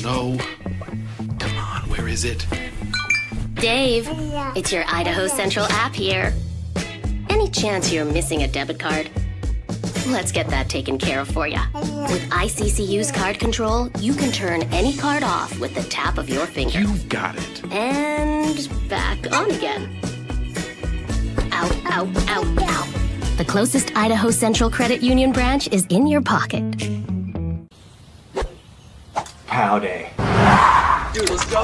No. Come on, where is it? Dave, it's your Idaho Central app here. Any chance you're missing a debit card? Let's get that taken care of for you. With ICCU's card control, you can turn any card off with the tap of your finger. You've got it. And back on again. Out. The closest Idaho Central Credit Union branch is in your pocket. Pow day. Dude, let's go.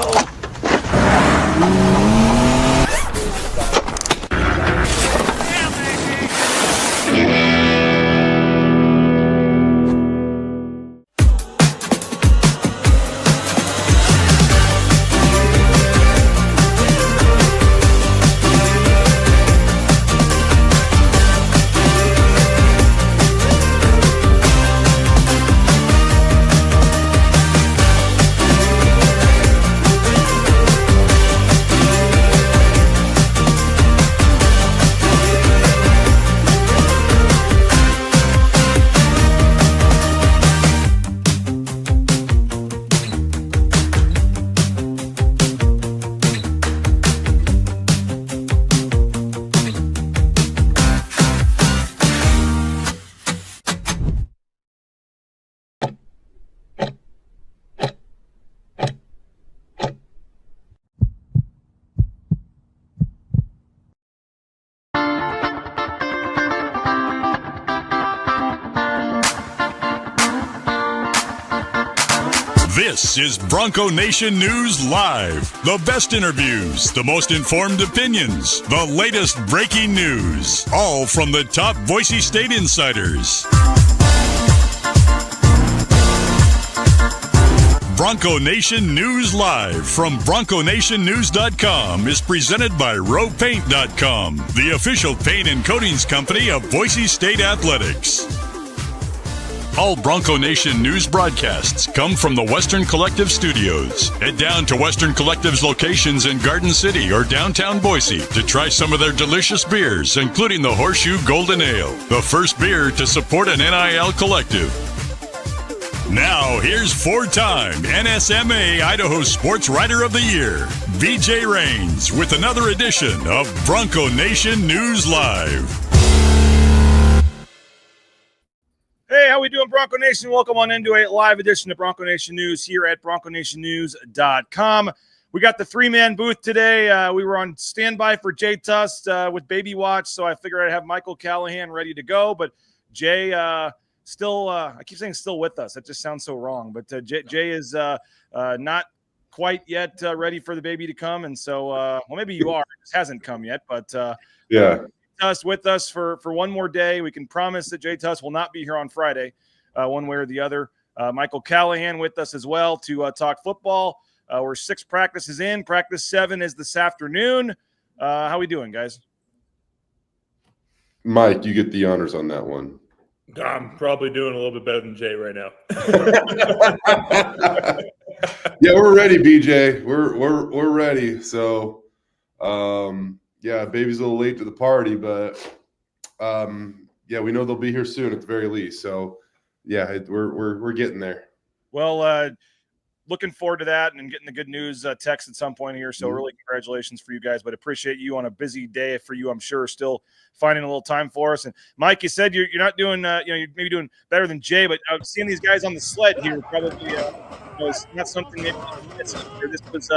This is Bronco Nation News Live. The best interviews, the most informed opinions, the latest breaking news, all from the top Boise State insiders. Bronco Nation News Live from BroncoNationNews.com is presented by RowPaint.com, the official paint and coatings company of Boise State Athletics. All Bronco Nation news broadcasts come from the Western Collective Studios. Head down to Western Collective's locations in Garden City or downtown Boise to try some of their delicious beers, including the Horseshoe Golden Ale, the first beer to support an NIL collective. Now, here's four-time NSMA Idaho Sports Writer of the Year, BJ Rains, with another edition of Bronco Nation News Live. Hey, how we doing, Bronco Nation? Welcome on into a live edition of Bronco Nation News here at BroncoNationNews.com. We got the three-man booth today. We were on standby for Jay Tust with Baby Watch, so I figured I'd have Michael Callahan ready to go. But Jay still, I keep saying still with us. That just sounds so wrong. But Jay is not quite yet ready for the baby to come. And so, well, maybe you are. It just hasn't come yet. But yeah. Tust with us for one more day. We can promise that Jay Tust will not be here on Friday, one way or the other. Michael Callahan with us as well to talk football. We're 6 practices in. Practice 7 is this afternoon. How we doing, guys? Mike, you get the honors on that one. I'm probably doing a little bit better than Jay right now. Yeah, we're ready, BJ. We're ready. So, yeah, baby's a little late to the party, but yeah, we know they'll be here soon at the very least. So, yeah, we're getting there. Well, looking forward to that and getting the good news text at some point here. So really congratulations for you guys, but appreciate you on a busy day for you, I'm sure, still finding a little time for us. And Mike, you said you're not doing, you're maybe doing better than Jay, but seeing these guys on the sled here probably was not something that this was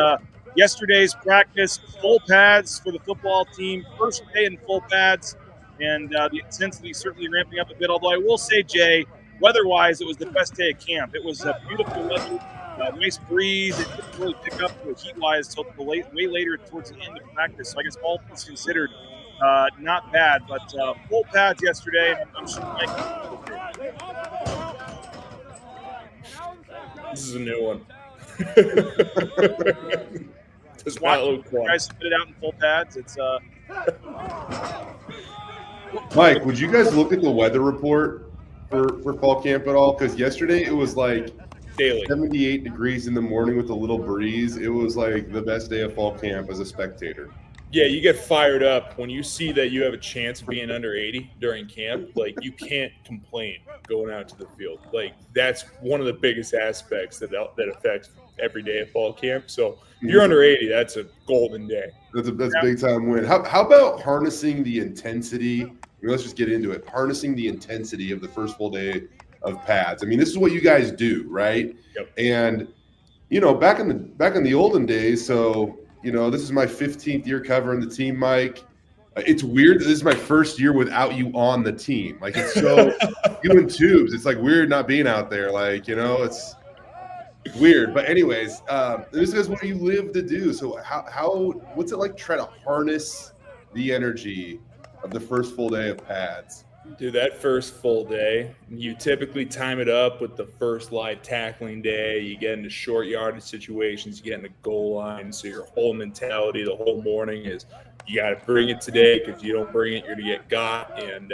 yesterday's practice, full pads for the football team, first day in full pads, and the intensity certainly ramping up a bit. Although I will say, Jay, weather-wise, it was the best day of camp. It was beautiful weather, nice breeze. It didn't really pick up heat-wise until way later towards the end of practice. So I guess all things considered, not bad. But full pads yesterday. I'm sure Mike. This is a new one. Just watching you guys spit it out in full pads. It's Mike, would you guys look at the weather report for fall camp at all? Because yesterday it was like daily 78 degrees in the morning with a little breeze. It was like the best day of fall camp as a spectator. Yeah, you get fired up when you see that you have a chance of being under 80 during camp. Like, you can't complain going out to the field. Like, that's one of the biggest aspects that affects every day of fall camp. So if you're under 80, that's a golden day. That's a big time win. How about harnessing the intensity? I mean, let's just get into it. Harnessing the intensity of the first full day of pads. I mean, this is what you guys do, right? Yep. And back in the olden days. So this is my 15th year covering the team, Mike. It's weird that this is my first year without you on the team. Like, it's so doing tubes. It's like weird not being out there. Like, it's weird. But anyways, this is what you live to do. So what's it like to try to harness the energy of the first full day of pads? Dude, that first full day, you typically time it up with the first live tackling day. You get into short yardage situations, you get into goal line. So your whole mentality the whole morning is you got to bring it today, because you don't bring it, you're going to get got. And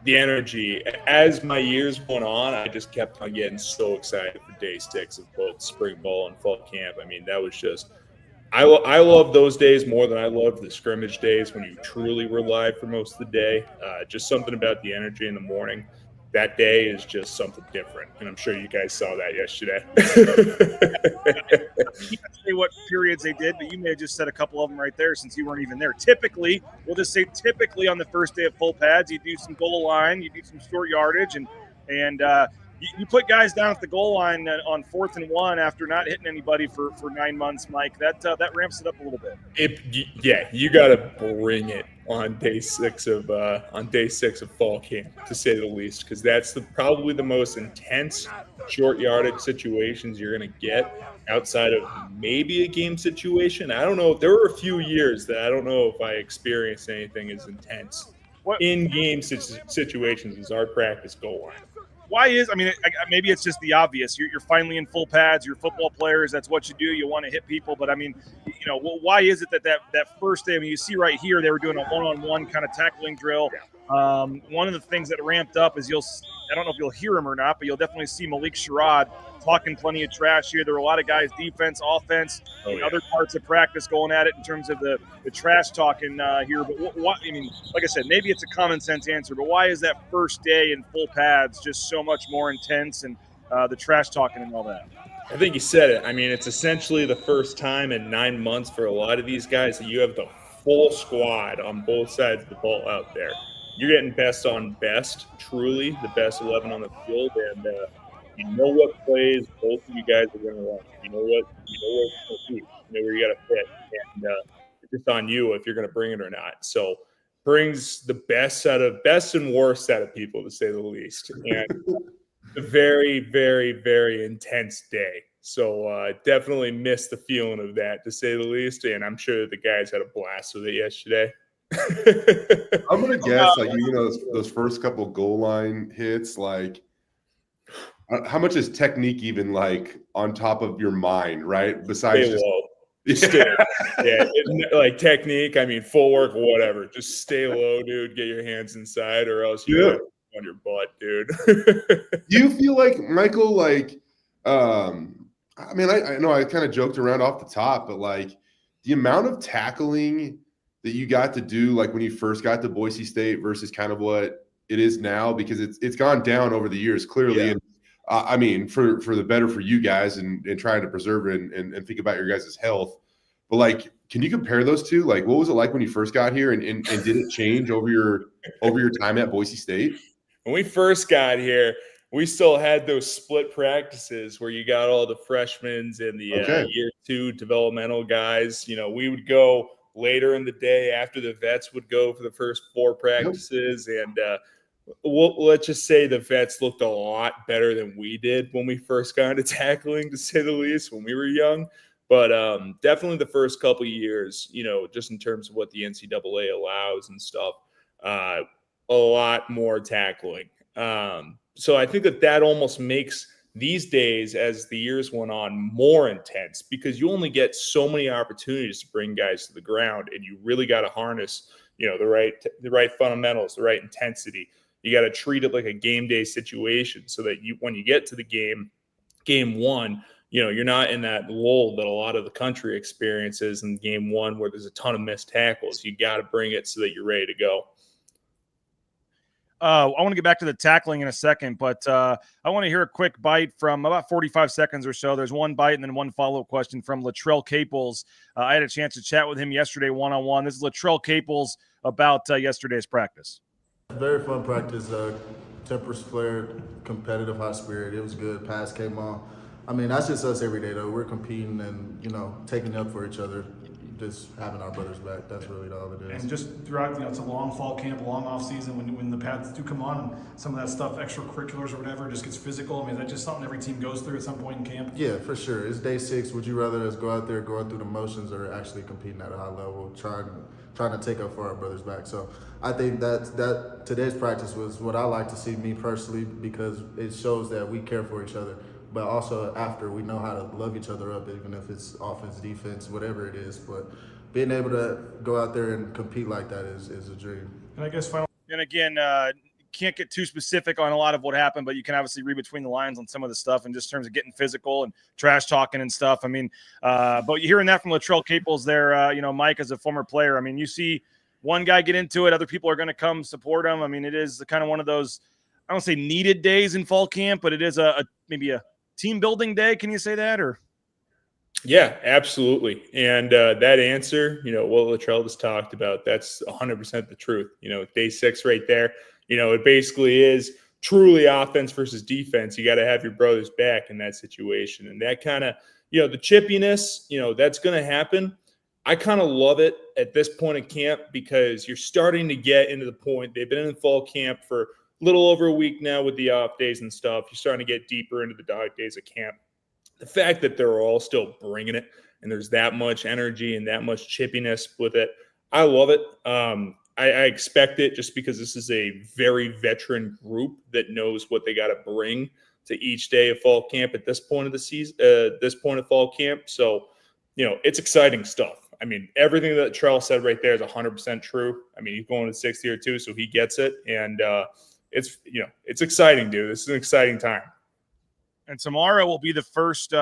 the energy, as my years went on, I just kept on getting so excited for day 6 of both spring ball and fall camp. I mean, that was just – I love those days more than I love the scrimmage days when you truly were live for most of the day. Just something about the energy in the morning. That day is just something different, and I'm sure you guys saw that yesterday. I can't say what periods they did, but you may have just said a couple of them right there since you weren't even there. Typically, we'll just say typically on the first day of full pads, you do some goal line, you do some short yardage, and you put guys down at the goal line on 4th and 1 after not hitting anybody for 9 months, Mike. That ramps it up a little bit. You got to bring it on day 6 of fall camp, to say the least, because that's probably the most intense short yardage situations you're going to get outside of maybe a game situation. I don't know. There were a few years that I don't know if I experienced anything as intense in game situations as our practice goal line. Why maybe it's just the obvious. You're finally in full pads. You're football players. That's what you do. You want to hit people. But, why is it that first day, you see right here, they were doing a one-on-one kind of tackling drill. One of the things that ramped up is I don't know if you'll hear him or not, but you'll definitely see Malik Sherrod talking plenty of trash here. There were a lot of guys, defense, offense, other parts of practice going at it in terms of the trash talking here. But like I said, maybe it's a common sense answer, but why is that first day in full pads just so much more intense, and the trash talking and all that? I think you said it. It's essentially the first time in 9 months for a lot of these guys that you have the full squad on both sides of the ball out there. You're getting best on best, truly the best 11 on the field, and you know what plays both of you guys are going to run. You know what you're going to do. You know where you got to fit, and it's just on you if you're going to bring it or not. So brings the best and worst set of people, to say the least, and a very, very, very intense day. So definitely missed the feeling of that, to say the least, and I'm sure that the guys had a blast with it yesterday. I'm gonna guess, those first couple goal line hits, like, how much is technique even on top of your mind, right? Besides stay low. Like technique, full-work, whatever. Just stay low, dude. Get your hands inside, or else you're on your butt, dude. Do you feel like, Michael, I know I kind of joked around off the top, but the amount of tackling that you got to do, when you first got to Boise State versus kind of what it is now, because it's gone down over the years, clearly. Yeah. And for the better for you guys and trying to preserve it and think about your guys' health. But can you compare those two? What was it like when you first got here, and did it change over your time at Boise State? When we first got here, we still had those split practices where you got all the freshmen and the year 2 developmental guys. We would go later in the day after the vets would go for the first 4 practices. Yep. And let's just say the vets looked a lot better than we did when we first got into tackling, to say the least, when we were young. But definitely the first couple of years, just in terms of what the NCAA allows and stuff, a lot more tackling. So I think that almost makes these days, as the years went on, more intense, because you only get so many opportunities to bring guys to the ground, and you really got to harness, the right fundamentals, the right intensity. You got to treat it like a game day situation, so that when you get to the game 1, you're not in that lull that a lot of the country experiences in game one where there's a ton of missed tackles. You got to bring it so that you're ready to go. I want to get back to the tackling in a second, but I want to hear a quick bite from about 45 seconds or so. There's one bite and then one follow-up question from Latrell Caples. I had a chance to chat with him yesterday one-on-one. This is Latrell Caples about yesterday's practice. Very fun practice. Tempers flared, competitive, high spirit. It was good. Pass came on. I mean, that's just us every day, though. We're competing and, taking up for each other. Just having our brothers back. That's really all it is. And just throughout, it's a long fall camp, long off season. When the pads do come on, and some of that stuff, extracurriculars or whatever, just gets physical. I mean, is that just something every team goes through at some point in camp? Yeah, for sure. It's day 6. Would you rather us go out there going through the motions or actually competing at a high level, trying to take up for our brothers back? So I think that today's practice was what I like to see, me personally, because it shows that we care for each other. But also after, we know how to love each other up, even if it's offense, defense, whatever it is. But being able to go out there and compete like that is a dream. And I guess final. And again, can't get too specific on a lot of what happened, but you can obviously read between the lines on some of the stuff in just terms of getting physical and trash talking and stuff. I mean, but you're hearing that from Latrell Caples there, Mike, as a former player. I mean, you see one guy get into it, other people are going to come support him. I mean, it is kind of one of those, I don't say needed days in fall camp, but it is maybe a team building day. Can you say that? Or yeah, absolutely. And that answer, what Latrell just talked about, that's 100% the truth. Day 6 right there, it basically is truly offense versus defense. You got to have your brothers back in that situation. And that kind of, the chippiness, that's going to happen. I kind of love it at this point in camp because you're starting to get into the point. They've been in fall camp for a little over a week now with the off days and stuff. You're starting to get deeper into the dog days of camp. The fact that they're all still bringing it and there's that much energy and that much chippiness with it, I love it. I expect it just because this is a very veteran group that knows what they got to bring to each day of fall camp at this point of the season, this point of fall camp. So, it's exciting stuff. I mean, everything that Trell said right there is 100% true. I mean, he's going to 6th year too, so he gets it. And it's exciting, dude. This is an exciting time. And tomorrow will be the first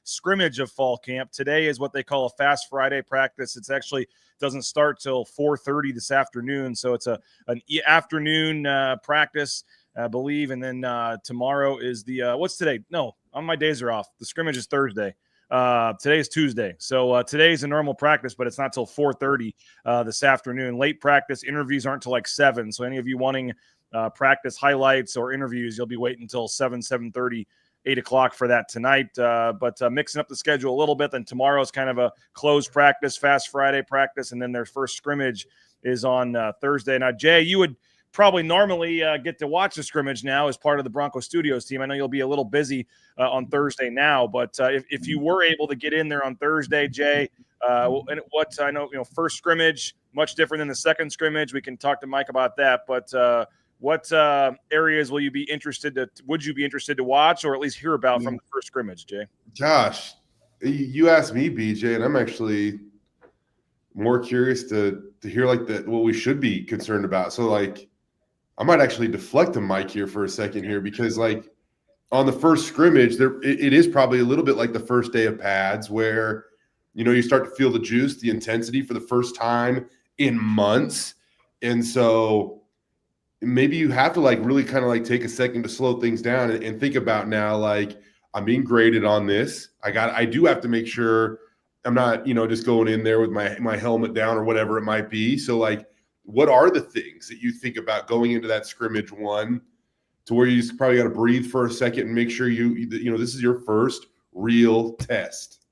scrimmage of fall camp. Today is what they call a Fast Friday practice. It's actually doesn't start till 4:30 this afternoon. So it's an afternoon practice, I believe. And then tomorrow is the what's today? No, all my days are off. The scrimmage is Thursday. Today is Tuesday. So today is a normal practice, but it's not till 4:30 this afternoon. Late practice interviews aren't till like 7. So any of you wanting practice highlights or interviews, you'll be waiting until 7:30. 8 o'clock for that tonight, but mixing up the schedule a little bit. Then tomorrow's kind of a closed practice, Fast Friday practice, and then their first scrimmage is on Thursday. Now, Jay, you would probably normally get to watch the scrimmage now as part of the Bronco Studios team. I know you'll be a little busy on Thursday now, but if you were able to get in there on Thursday, Jay, and what I know, first scrimmage, much different than the second scrimmage. We can talk to Mike about that, but what areas would you be interested to watch or at least hear about from the first scrimmage, Jay? Gosh, you asked me, BJ, and I'm actually more curious to hear what we should be concerned about. So I might actually deflect the mic here for a second here because on the first scrimmage, it is probably a little bit like the first day of pads where, you start to feel the juice, the intensity for the first time in months. And so maybe you have to really kind of take a second to slow things down and think about now, I'm being graded on this. I do have to make sure I'm not, just going in there with my helmet down or whatever it might be. So what are the things that you think about going into that scrimmage one to where you just probably got to breathe for a second and make sure this is your first real test?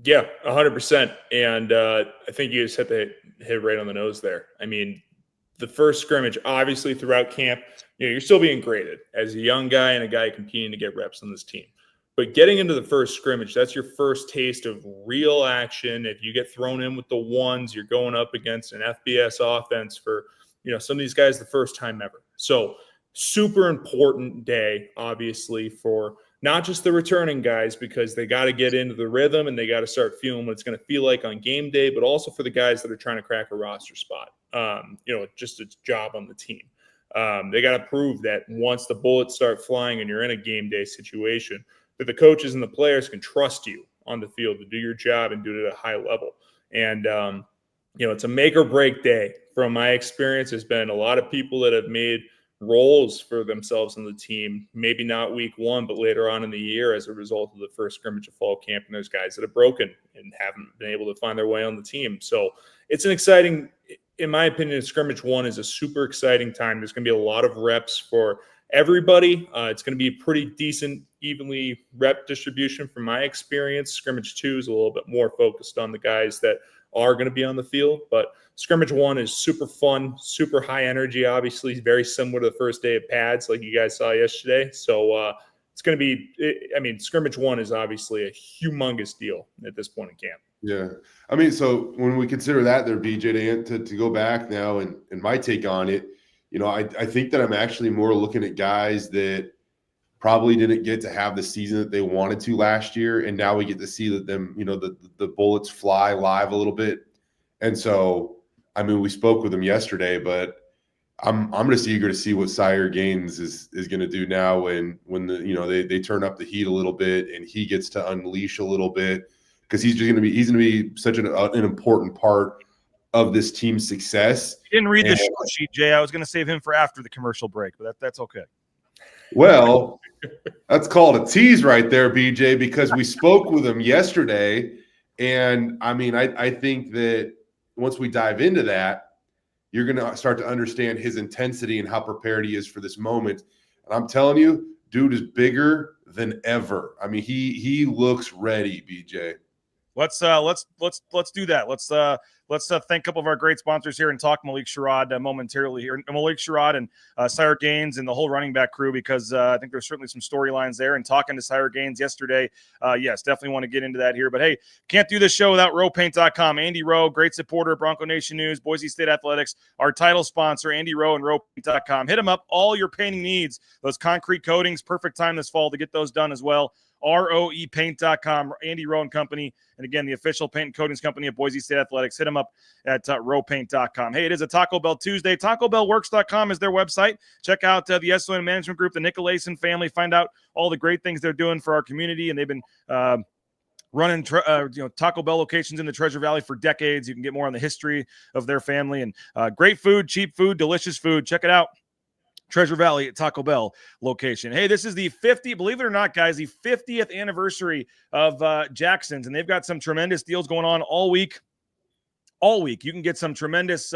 Yeah, 100%. And I think you just hit right on the nose there. I mean, the first scrimmage, obviously throughout camp, you're still being graded as a young guy and a guy competing to get reps on this team. But getting into the first scrimmage, that's your first taste of real action. If you get thrown in with the ones, you're going up against an FBS offense for, some of these guys the first time ever. So super important day, obviously, for not just the returning guys because they got to get into the rhythm and they got to start feeling what it's going to feel like on game day, but also for the guys that are trying to crack a roster spot. Just a job on the team. They got to prove that once the bullets start flying and you're in a game day situation, that the coaches and the players can trust you on the field to do your job and do it at a high level. And, it's a make or break day. From my experience, there's been a lot of people that have made roles for themselves on the team, maybe not week one, but later on in the year as a result of the first scrimmage of fall camp. And there's guys that have broken and haven't been able to find their way on the team. So it's an exciting, in my opinion, scrimmage one is a super exciting time. There's going to be a lot of reps for everybody. It's going to be a pretty decent, evenly rep distribution from my experience. Scrimmage two is a little bit more focused on the guys that are going to be on the field, but scrimmage one is super fun, super high energy, obviously very similar to the first day of pads like you guys saw yesterday. So it's going to be, scrimmage one is obviously a humongous deal at this point in camp. Yeah. So when we consider that there, BJ, to go back now and my take on it, I think that I'm actually more looking at guys that probably didn't get to have the season that they wanted to last year. And now we get to see that them, the bullets fly live a little bit. And so, we spoke with them yesterday, but I'm just eager to see what Sire Gains is going to do now when they turn up the heat a little bit and he gets to unleash a little bit, because he's going to be such an important part of this team's success. You didn't read the show sheet, Jay. I was going to save him for after the commercial break, but that's okay. Well, that's called a tease right there, BJ, because we spoke with him yesterday. And I think that once we dive into that, you're going to start to understand his intensity and how prepared he is for this moment. And I'm telling you, dude is bigger than ever. He looks ready, BJ. Let's do that. Let's thank a couple of our great sponsors here and talk Malik Sherrod momentarily here. Malik Sherrod and Sire Gains and the whole running back crew, because I think there's certainly some storylines there. And talking to Sire Gains yesterday, yes, definitely want to get into that here. But hey, can't do this show without RowPaint.com. Andy Rowe, great supporter of Bronco Nation News, Boise State Athletics, our title sponsor, Andy Rowe and RowPaint.com. Hit them up, all your painting needs, those concrete coatings, perfect time this fall to get those done as well. ROEPaint.com, Andy Rowe and Company. And again, the official paint and coatings company of Boise State Athletics. Hit them up at RowPaint.com. Hey, it is a Taco Bell Tuesday. TacoBellWorks.com is their website. Check out the SON Management Group, the Nicolason family. Find out all the great things they're doing for our community. And they've been running Taco Bell locations in the Treasure Valley for decades. You can get more on the history of their family. And great food, cheap food, delicious food. Check it out. Treasure Valley Taco Bell location. Hey, this is the 50th, believe it or not, guys, the 50th anniversary of Jackson's, and they've got some tremendous deals going on all week. All week. You can get some tremendous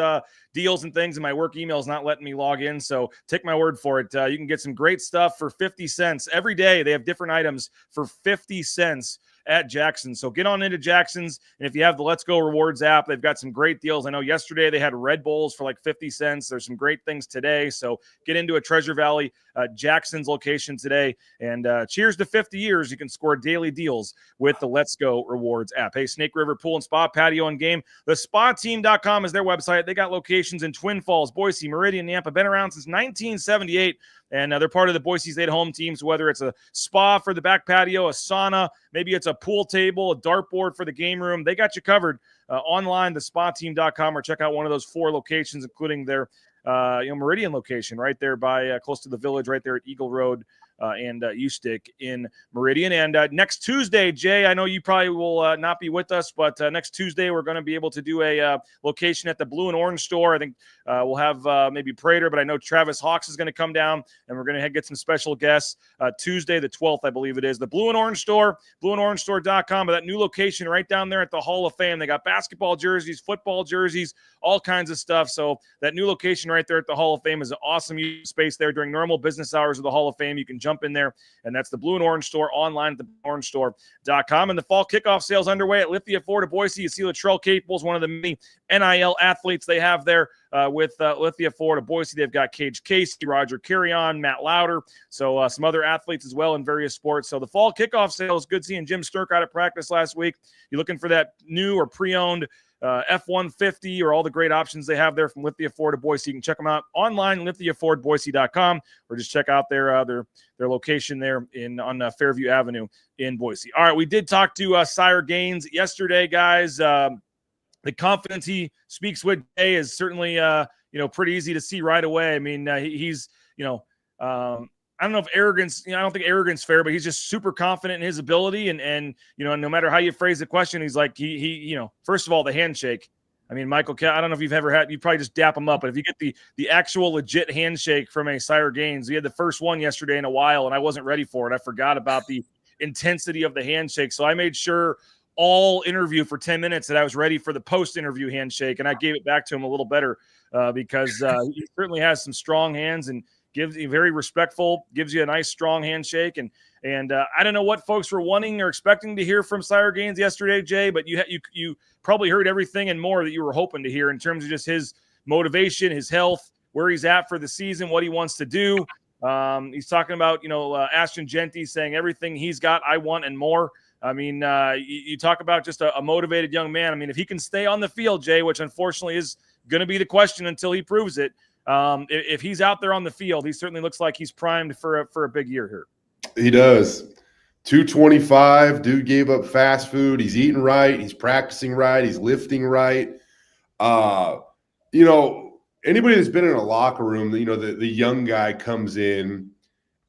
deals and things, and my work email is not letting me log in, so take my word for it. You can get some great stuff for 50 cents. Every day they have different items for 50 cents at Jackson's. So get on into Jackson's, and if you have the Let's Go Rewards app, they've got some great deals. I know yesterday they had Red Bulls for like 50 cents. There's some great things today. So get into a Treasure Valley Jackson's location today, and cheers to 50 years. You can score daily deals with the Let's Go Rewards app. Hey, Snake River Pool and Spa, Patio and Game. The SpaTeam.com is their website. They got locations in Twin Falls, Boise, Meridian, Nampa. Been around since 1978. And they're part of the Boise State home teams, whether it's a spa for the back patio, a sauna, maybe it's a pool table, a dartboard for the game room. They got you covered online, the SpaTeam.com, or check out one of those 4 locations, including their Meridian location right there by close to the village, right there at Eagle Road and Ustick in Meridian. And next Tuesday, Jay, I know you probably will not be with us, but next Tuesday we're going to be able to do a location at the Blue and Orange store. I think we'll have maybe Prater, but I know Travis Hawks is going to come down, and we're going to get some special guests Tuesday the 12th, I believe it is. The Blue and Orange store, blueandorangestore.com, but that new location right down there at the Hall of Fame. They got basketball jerseys, football jerseys, all kinds of stuff. So that new location right there at the Hall of Fame is an awesome space there during normal business hours of the Hall of Fame. You can jump in there, and that's the Blue and Orange store online at theorange.store.com. And the fall kickoff sales underway at Lithia Ford of Boise. You see Latrell Caples, one of the many NIL athletes they have there with Lithia Ford of Boise. They've got Cage Casey, Roger Carrion, Matt Lauder, so some other athletes as well in various sports. So the fall kickoff sales, good seeing Jim Sturk out of practice last week. You're looking for that new or pre-owned F-150 or all the great options they have there from Lithia Ford of Boise. You can check them out online, lithiafordboise.com, or just check out their location there on Fairview Avenue in Boise. All right, we did talk to Sire Gains yesterday, guys. The confidence he speaks with today is certainly pretty easy to see right away. I mean, he's I don't know if arrogance, I don't think arrogance fair, but he's just super confident in his ability. And no matter how you phrase the question, he's like, he first of all, the handshake. I mean, Michael, I don't know if you've ever had, you probably just dap him up, but if you get the actual legit handshake from a Sire Gains, we had the first one yesterday in a while, and I wasn't ready for it. I forgot about the intensity of the handshake. So I made sure all interview for 10 minutes that I was ready for the post-interview handshake, and I gave it back to him a little better because he certainly has some strong hands and gives you very respectful, gives you a nice strong handshake. And I don't know what folks were wanting or expecting to hear from Sire Gains yesterday, Jay, but you probably heard everything and more that you were hoping to hear in terms of just his motivation, his health, where he's at for the season, what he wants to do. He's talking about, Ashton Genty saying everything he's got, I want and more. I mean, you talk about just a motivated young man. I mean, if he can stay on the field, Jay, which unfortunately is going to be the question until he proves it. If he's out there on the field, he certainly looks like he's primed for a big year here. He does. 225. Dude gave up fast food. He's eating right. He's practicing right. He's lifting right. Anybody that's been in a locker room, the young guy comes in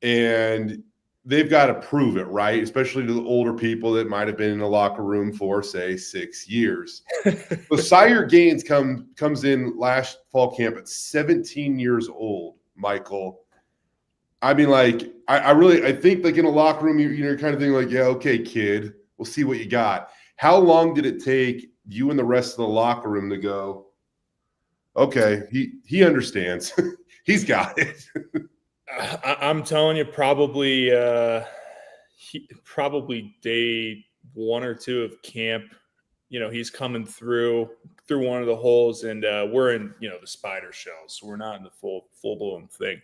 and they've got to prove it, right? Especially to the older people that might have been in the locker room for, say, 6 years. So Sire Gains comes in last fall camp at 17 years old, Michael. I mean, like, I think, like, in a locker room, you're kind of thinking, like, yeah, okay, kid, we'll see what you got. How long did it take you and the rest of the locker room to go, okay, he understands. He's got it. I'm telling you, probably day 1 or 2 of camp, he's coming through one of the holes, and we're in, the spider shells, so we're not in the full-blown thing.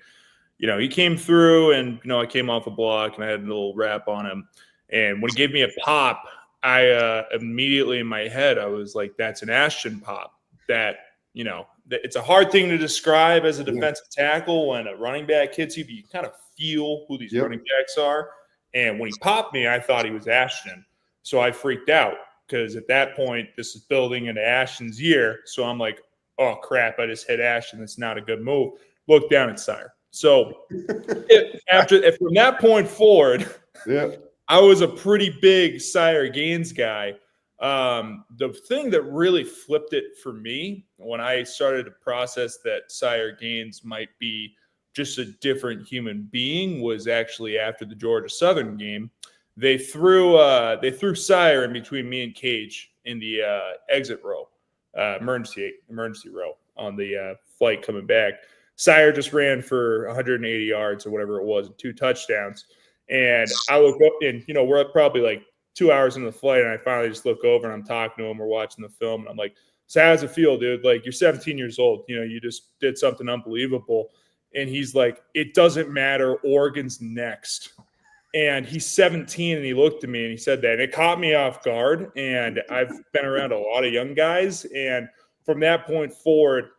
He came through, and, I came off a block, and I had a little wrap on him. And when he gave me a pop, I immediately in my head, I was like, that's an Ashton pop. That, it's a hard thing to describe as a defensive tackle when a running back hits you, but you kind of feel who these running backs are. And when he popped me, I thought he was Ashton. So I freaked out because at that point, this is building into Ashton's year. So I'm like, oh, crap, I just hit Ashton. That's not a good move. Look down at Sire. So from that point forward, I was a pretty big Sire Gains guy. The thing that really flipped it for me when I started to process that Sire Gains might be just a different human being was actually after the Georgia Southern game. They threw Sire in between me and Cage in the exit row, emergency row on the flight coming back. Sire just ran for 180 yards or whatever it was, and 2 touchdowns. And I look up, and we're probably like 2 hours into the flight, and I finally just look over and I'm talking to him. We're watching the film, and I'm like, so how does it feel, dude? Like, you're 17 years old. You just did something unbelievable. And he's like, it doesn't matter. Oregon's next. And he's 17, and he looked at me and he said that. And it caught me off guard. And I've been around a lot of young guys. And from that point forward,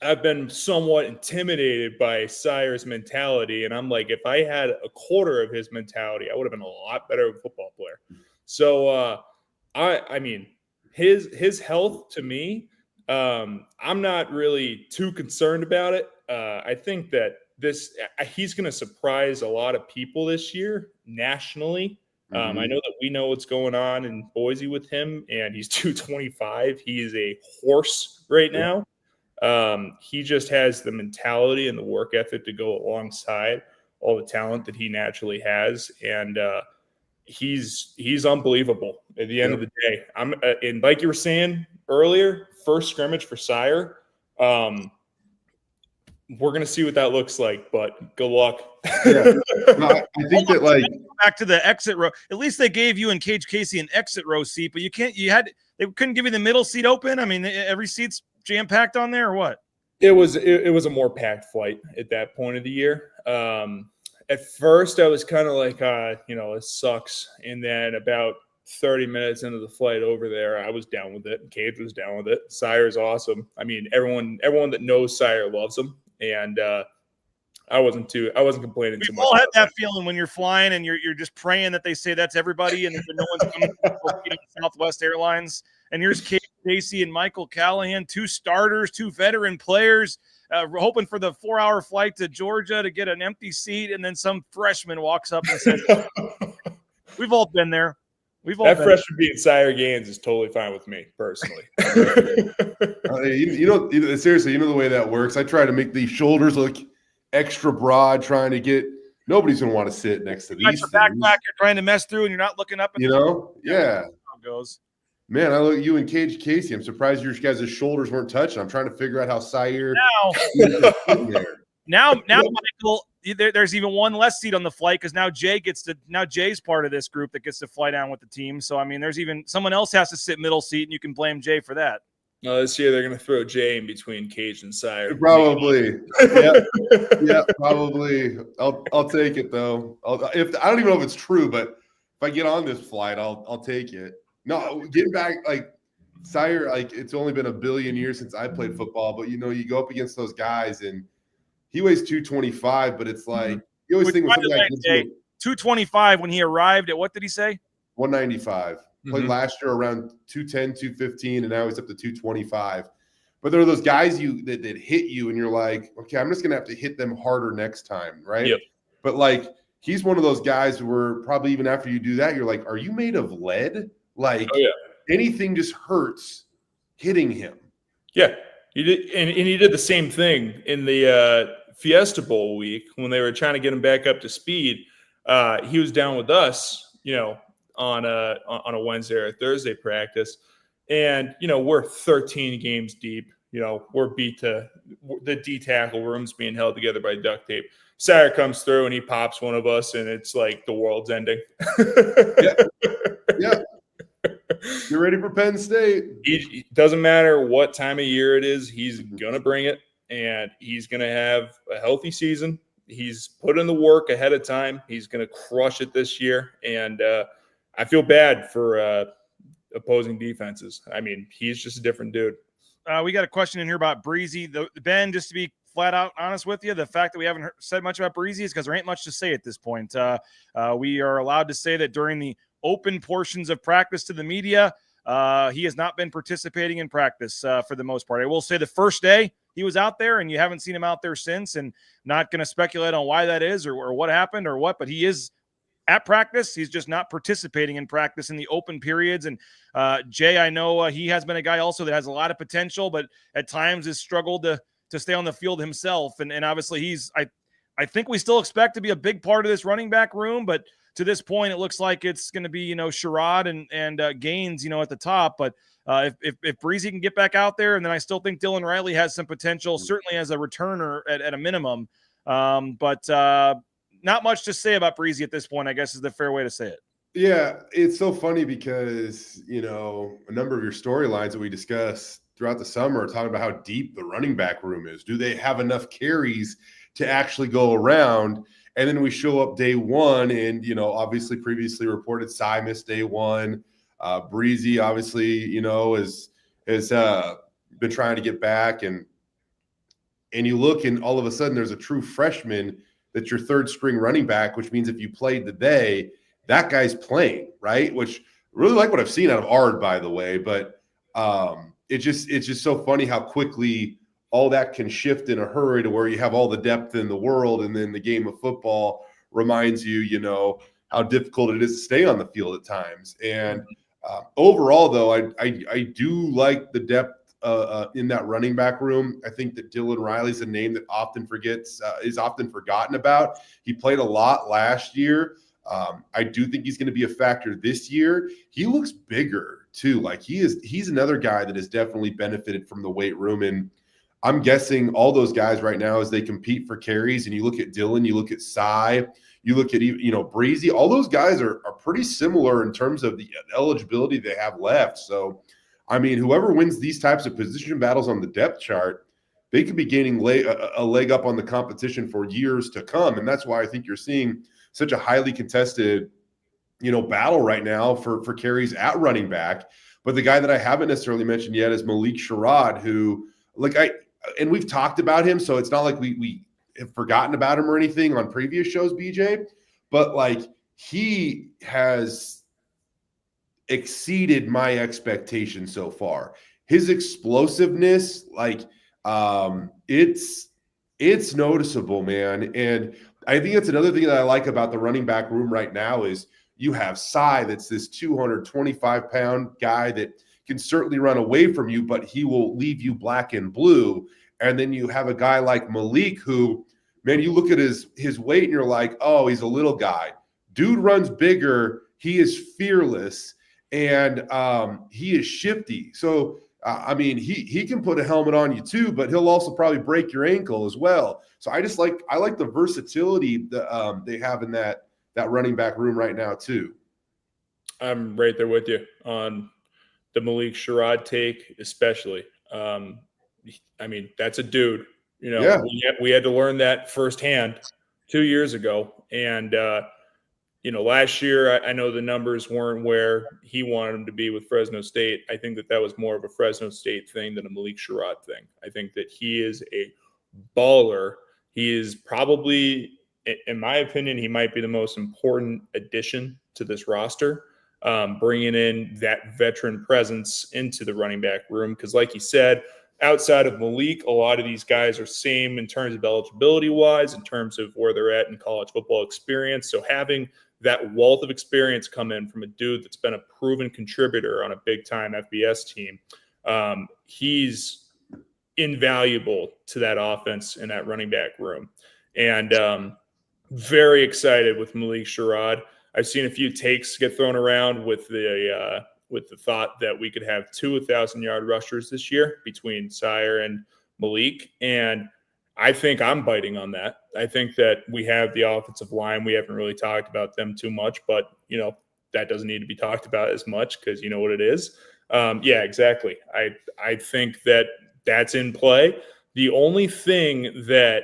I've been somewhat intimidated by Sire's mentality. And I'm like, if I had a quarter of his mentality, I would have been a lot better of a football player. So, I mean, his health to me, I'm not really too concerned about it. I think that he's going to surprise a lot of people this year nationally. I know that we know what's going on in Boise with him, and he's 225. He is a horse right now. He just has the mentality and the work ethic to go alongside all the talent that he naturally has. And he's unbelievable at the end of the day. And like you were saying earlier, first scrimmage for Sire. We're going to see what that looks like, but good luck. Yeah. No, I think that, like, back to the exit row, at least they gave you and Cage Casey an exit row seat, but they couldn't give you the middle seat open. I mean, every seat's jam-packed on there, or what? It was a more packed flight at that point of the year. At first I was kind of like, this sucks. And then about 30 minutes into the flight over there, I was down with it. Cage was down with it. Sire's awesome. I mean, everyone that knows Sire loves him. And I wasn't complaining too much. We all had that feeling when you're flying and you're just praying that they say that's everybody and that no one's coming from Southwest Airlines and here's Casey and Michael Callahan, 2 starters, 2 veteran players. We're hoping for the 4-hour flight to Georgia to get an empty seat, and then some freshman walks up and says, "We've all been there. That freshman being Sire Gains is totally fine with me personally." Seriously, you know the way that works. I try to make these shoulders look extra broad, trying to get. Nobody's gonna want to sit next to these things. Backpack you're trying to mess through, and you're not looking up. Yeah. How it goes. Man, I look at you and Casey. I'm surprised your guys' shoulders weren't touching. I'm trying to figure out how Sire. Now, Michael, there's even one less seat on the flight because now Jay's part of this group that gets to fly down with the team. So I mean, there's even someone else has to sit middle seat, and you can blame Jay for that. This year they're going to throw Jay in between Cage and Sire. Probably, yeah, probably. I'll take it though. I don't even know if it's true, but if I get on this flight, I'll take it. No, getting back, like Sire, like it's only been a billion years since I played football, but you go up against those guys and he weighs 225, but it's like you always think with something like 225 when he arrived at what did he say? 195. Played last year around 210, 215, and now he's up to 225. But there are those guys that hit you, and you're like, okay, I'm just gonna have to hit them harder next time, right? Yep. But like he's one of those guys where probably even after you do that, you're like, are you made of lead? Like anything just hurts hitting him. Yeah, he did, and he did the same thing in the Fiesta Bowl week when they were trying to get him back up to speed. He was down with us, on a Wednesday or a Thursday practice, and we're 13 games deep. We're beat to the D tackle room's being held together by duct tape. Sire comes through and he pops one of us, and it's like the world's ending. Yeah. You're ready for Penn State. It doesn't matter what time of year it is. He's going to bring it, and he's going to have a healthy season. He's put in the work ahead of time. He's going to crush it this year, and I feel bad for opposing defenses. I mean, he's just a different dude. We got a question in here about Breezy. Ben, just to be flat out honest with you, the fact that we haven't said much about Breezy is because there ain't much to say at this point. We are allowed to say that during the open portions of practice to the media, he has not been participating in practice for the most part. I will say the first day he was out there, and you haven't seen him out there since, and not going to speculate on why that is or what happened or what, but he is at practice. He's just not participating in practice in the open periods. And Jay, I know he has been a guy also that has a lot of potential, but at times has struggled to stay on the field himself. And obviously I think we still expect to be a big part of this running back room, but to this point, it looks like it's going to be, Sherrod and Gaines, at the top. But if Breezy can get back out there, and then I still think Dylan Riley has some potential, certainly as a returner at a minimum. But not much to say about Breezy at this point, I guess is the fair way to say it. Yeah, it's so funny because, a number of your storylines that we discussed throughout the summer are talking about how deep the running back room is. Do they have enough carries to actually go around? And then we show up day one, and, obviously previously reported Cy missed day one. Breezy, obviously, has been trying to get back. And you look, and all of a sudden there's a true freshman that's your third string running back, which means if you played today, that guy's playing, right? Which I really like what I've seen out of Ard, by the way. But it's just so funny how quickly all that can shift in a hurry to where you have all the depth in the world, and then the game of football reminds you, how difficult it is to stay on the field at times. And overall, though, I do like the depth in that running back room. I think that Dylan Riley's a name that is often forgotten about. He played a lot last year. I do think he's going to be a factor this year. He looks bigger too. Like he's another guy that has definitely benefited from the weight room. And I'm guessing all those guys right now, as they compete for carries, and you look at Dylan, you look at Cy, you look at Breezy, all those guys are pretty similar in terms of the eligibility they have left. So, I mean, whoever wins these types of position battles on the depth chart, they could be gaining a leg up on the competition for years to come. And that's why I think you're seeing such a highly contested, battle right now for carries at running back. But the guy that I haven't necessarily mentioned yet is Malik Sherrod, who, and we've talked about him, so it's not like we have forgotten about him or anything on previous shows, BJ. But he has exceeded my expectations so far. His explosiveness, like it's noticeable, man. And I think that's another thing that I like about the running back room right now is you have Cy, that's this 225-pound guy that can certainly run away from you, but he will leave you black and blue. And then you have a guy like Malik who, man, you look at his weight and you're like, oh, he's a little guy. Dude runs bigger. He is fearless, and he is shifty. So, I mean, he can put a helmet on you too, but he'll also probably break your ankle as well. So I like the versatility that they have in that running back room right now too. I'm right there with you on the Malik Sherrod take, especially. I mean, that's a dude. You know, Yeah. we had to learn that firsthand 2 years ago, and you know, last year I know the numbers weren't where he wanted them to be with Fresno State. I think that was more of a Fresno State thing than a Malik Sherrod thing. I think that he is a baller. He is probably, in my opinion, he might be the most important addition to this roster, bringing in that veteran presence into the running back room. Because like you said, outside of Malik, a lot of these guys are same in terms of eligibility wise, in terms of where they're at in college football experience. So having that wealth of experience come in from a dude that's been a proven contributor on a big time FBS team, he's invaluable to that offense in that running back room. And very excited with Malik Sherrod. I've seen a few takes get thrown around with the thought that we could have 2 1,000-yard rushers this year between Sire and Malik. And I think I'm biting on that. I think that we have the offensive line. We haven't really talked about them too much, but, you know, that doesn't need to be talked about as much because you know what it is. Yeah, exactly. I think that that's in play. The only thing that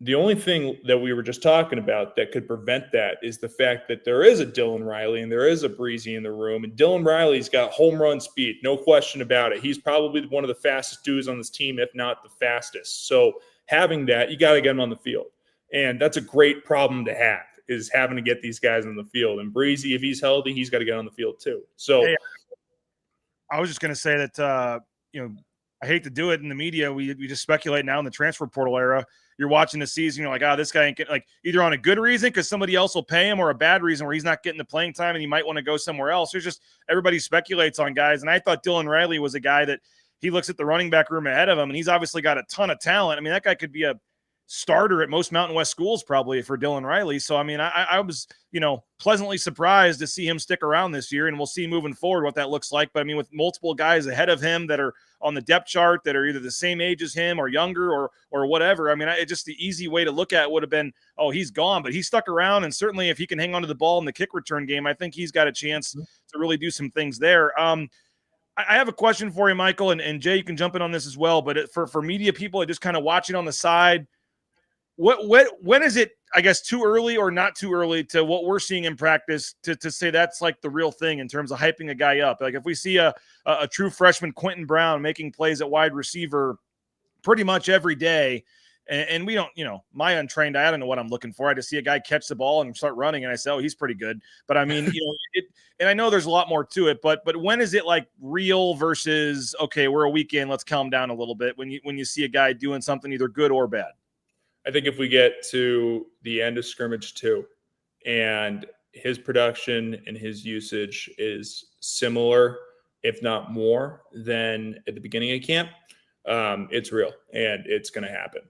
we were just talking about that could prevent that is the fact that there is a Dylan Riley and there is a Breezy in the room. And Dylan Riley's got home run speed, no question about it. He's probably one of the fastest dudes on this team, if not the fastest. So having that, you got to get him on the field. And that's a great problem to have, is having to get these guys on the field. And Breezy, if he's healthy, he's got to get on the field too. So hey, I was just going to say that, you know, I hate to do it in the media. We just speculate now in the transfer portal era. You're watching the season, you're like, this guy ain't getting, like, either on a good reason because somebody else will pay him, or a bad reason where he's not getting the playing time and he might want to go somewhere else. There's just, everybody speculates on guys. And I thought Dylan Riley was a guy that he looks at the running back room ahead of him, and he's obviously got a ton of talent. I mean, that guy could be a starter at most Mountain West schools probably for Dylan Riley. So, I mean, I was, you know, pleasantly surprised to see him stick around this year, and we'll see moving forward what that looks like. But I mean, with multiple guys ahead of him that are on the depth chart that are either the same age as him or younger or whatever. I mean, it just, the easy way to look at it would have been, oh, he's gone, but he stuck around. And certainly if he can hang on to the ball in the kick return game, I think he's got a chance to really do some things there. I have a question for you, Michael, and Jay, you can jump in on this as well. But for media people just kind of watching on the side, when is it, I guess, too early or not too early to what we're seeing in practice to say that's like the real thing in terms of hyping a guy up? Like if we see a true freshman Quentin Brown making plays at wide receiver pretty much every day, and we don't, you know, my untrained eye, I don't know what I'm looking for. I just see a guy catch the ball and start running and I say, oh, he's pretty good. But I mean, you know, and I know there's a lot more to it, but when is it like real versus, okay, we're a weekend, let's calm down a little bit when you see a guy doing something either good or bad? I think if we get to the end of scrimmage 2 and his production and his usage is similar, if not more, than at the beginning of camp, it's real and it's going to happen.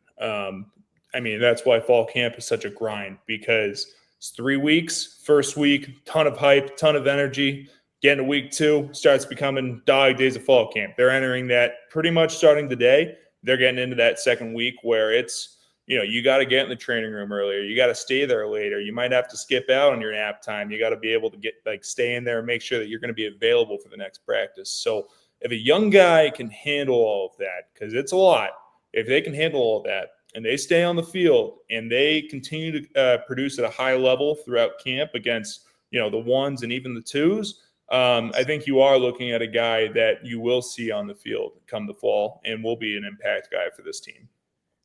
I mean, that's why fall camp is such a grind, because it's 3 weeks. First week, ton of hype, ton of energy. Getting to week 2, starts becoming dog days of fall camp. They're entering that pretty much starting today. They're getting into that second week where it's, you know, you got to get in the training room earlier. You got to stay there later. You might have to skip out on your nap time. You got to be able to stay in there and make sure that you're going to be available for the next practice. So if a young guy can handle all of that, because it's a lot, if they can handle all of that and they stay on the field and they continue to produce at a high level throughout camp against, you know, the 1s and even the 2s, I think you are looking at a guy that you will see on the field come the fall and will be an impact guy for this team.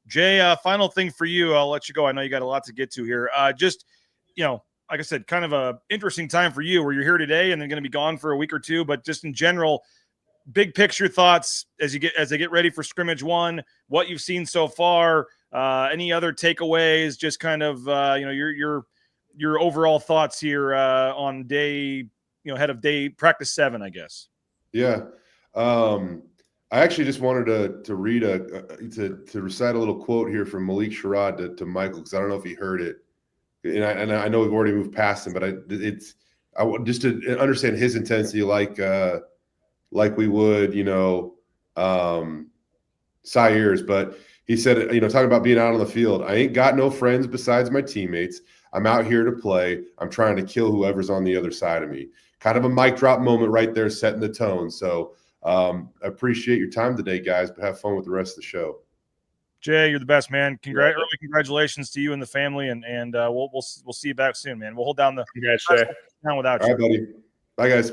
Jay, final thing for you. I'll let you go. I know you got a lot to get to here. Just, you know, like I said, kind of a interesting time for you where you're here today and then going to be gone for a week or two. But just in general, big picture thoughts as they get ready for scrimmage 1, what you've seen so far, any other takeaways, just kind of your overall thoughts here on day, ahead of day practice 7, I guess. Yeah. I actually just wanted to read to recite a little quote here from Malik Sherrod to Michael, because I don't know if he heard it, and I know we've already moved past him, but I just to understand his intensity, like we would, Sire's. But he said, talking about being out on the field, I ain't got no friends besides my teammates. I'm out here to play. I'm trying to kill whoever's on the other side of me. Kind of a mic drop moment right there, setting the tone. So I appreciate your time today, guys, but have fun with the rest of the show. Jay, you're the best, man. Congratulations to you and the family, and we'll see you back soon, man. We'll hold down the down without you. All right, buddy. Bye, guys.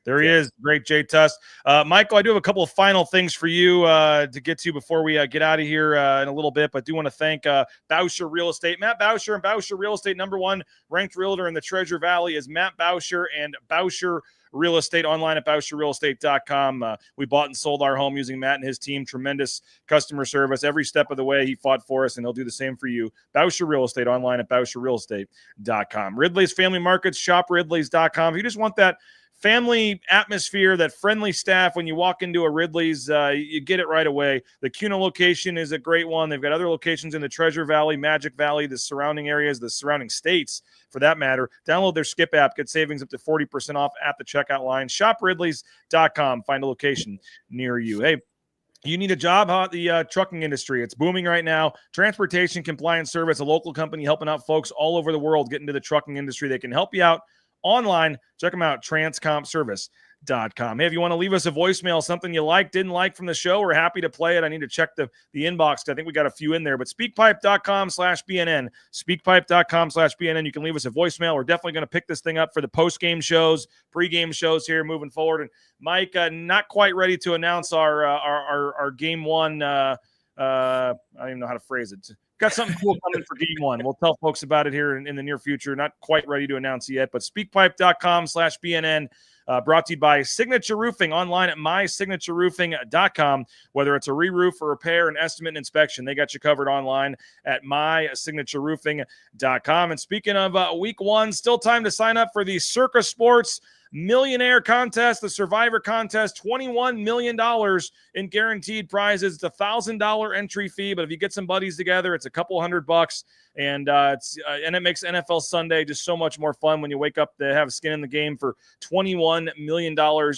There he is, great Jay Tust. Michael, I do have a couple of final things for you to get to before we get out of here in a little bit, but I do want to thank Bauscher Real Estate. Matt Bauscher and Bauscher Real Estate, #1 ranked realtor in the Treasure Valley is Matt Bauscher and Bauscher Real Estate, online at BauscherRealEstate.com. We bought and sold our home using Matt and his team. Tremendous customer service every step of the way. He fought for us, and he'll do the same for you. Bauscher Real Estate, online at BauscherRealEstate.com. Ridley's Family Markets, shop Ridley's.com. If you just want that family atmosphere, that friendly staff when you walk into a Ridley's, you get it right away. The Cuno location is a great one. They've got other locations in the Treasure Valley, Magic Valley, the surrounding areas, the surrounding states for that matter. Download their Skip app, get savings up to 40% off at the checkout line. Shop Ridley's.com. Find a location near you. Hey, you need a job? The trucking industry, it's booming right now. Transportation Compliance Service, a local company helping out folks all over the world get into the trucking industry. They can help you out online. Check them out, transcompservice.com. Hey, if you want to leave us a voicemail, something you didn't like from the show, we're happy to play it. I need to check the inbox. I think we got a few in there, but speakpipe.com/BNN, speakpipe.com/BNN. You can leave us a voicemail. We're definitely going to pick this thing up for the post-game shows, pre-game shows here moving forward. And Mike, not quite ready to announce our game 1. I don't even know how to phrase it. Got something cool coming for game 1. We'll tell folks about it here in the near future. Not quite ready to announce it yet, but speakpipe.com/BNN, brought to you by Signature Roofing, online at mysignatureroofing.com. Whether it's a re-roof or repair, an estimate and inspection, they got you covered online at mysignatureroofing.com. And speaking of week 1, still time to sign up for the Circa Sports Millionaire Contest, the Survivor Contest, $21 million in guaranteed prizes. It's a $1,000 entry fee, but if you get some buddies together, it's a couple $100, and it makes NFL Sunday just so much more fun when you wake up to have skin in the game for $21 million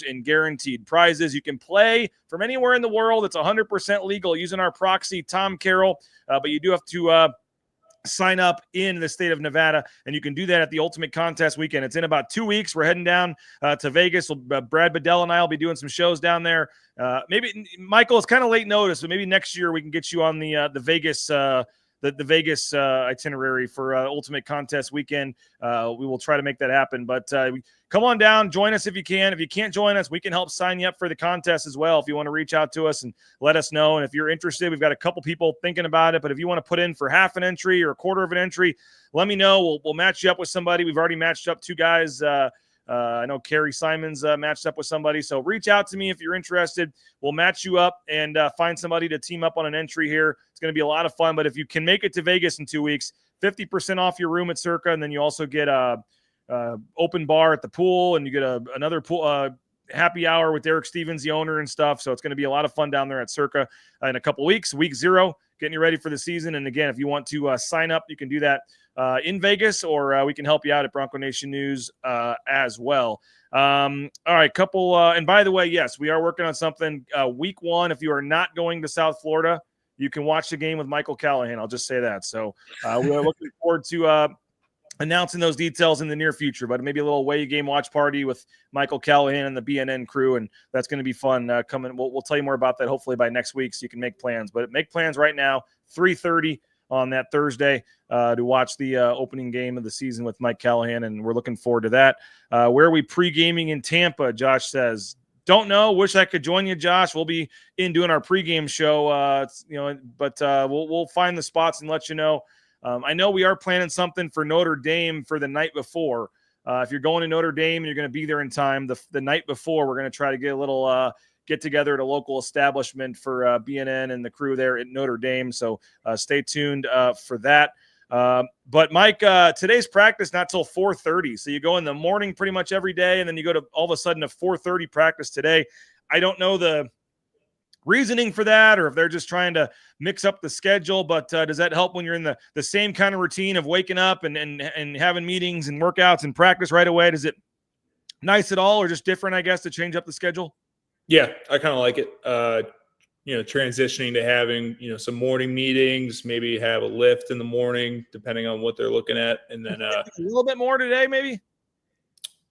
in guaranteed prizes. You can play from anywhere in the world. It's 100% legal using our proxy, Tom Carroll, but you do have to sign up in the state of Nevada, and you can do that at the Ultimate Contest weekend. It's in about 2 weeks. We're heading down to Vegas. Brad Bedell and I will be doing some shows down there. Maybe, Michael, it's kind of late notice, but maybe next year we can get you on the Vegas the Vegas itinerary for Ultimate Contest weekend. We will try to make that happen, but come on down, join us if you can. If you can't join us, we can help sign you up for the contest as well. If you want to reach out to us and let us know. And if you're interested, we've got a couple people thinking about it, but if you want to put in for half an entry or a quarter of an entry, let me know. We'll match you up with somebody. We've already matched up 2 guys. I know Kerry Simons matched up with somebody. So reach out to me if you're interested. We'll match you up and find somebody to team up on an entry here. It's going to be a lot of fun. But if you can make it to Vegas in 2 weeks, 50% off your room at Circa. And then you also get a open bar at the pool, and you get another pool happy hour with Derek Stevens, the owner, and stuff. So it's going to be a lot of fun down there at Circa in a couple weeks. Week 0, getting you ready for the season. And again, if you want to sign up, you can do that in Vegas, or we can help you out at Bronco Nation News as well. All right, couple. And by the way, yes, we are working on something. Week 1, if you are not going to South Florida, you can watch the game with Michael Callahan. I'll just say that. So we are looking forward to announcing those details in the near future, but maybe a little away game watch party with Michael Callahan and the BNN crew, and that's going to be fun coming. We'll tell you more about that hopefully by next week, so you can make plans. But make plans right now, 3:30 on that Thursday to watch the opening game of the season with Mike Callahan, and we're looking forward to that. Where are we pre-gaming in Tampa? Josh says, don't know. Wish I could join you, Josh. We'll be in doing our pregame show, but we'll find the spots and let you know. I know we are planning something for Notre Dame for the night before. If you're going to Notre Dame and you're going to be there in time, the night before, we're going to try to get a little get together at a local establishment for BNN and the crew there at Notre Dame. So stay tuned for that. But Mike, today's practice not till 4:30. So you go in the morning pretty much every day, and then you go to all of a sudden a 4:30 practice today. I don't know the reasoning for that, or if they're just trying to mix up the schedule, but does that help when you're in the same kind of routine of waking up and having meetings and workouts and practice right away? Does it nice at all, or just different, I guess, to change up the schedule? Yeah, I kind of like it. Transitioning to having, some morning meetings, maybe have a lift in the morning, depending on what they're looking at. And then a little bit more today, maybe.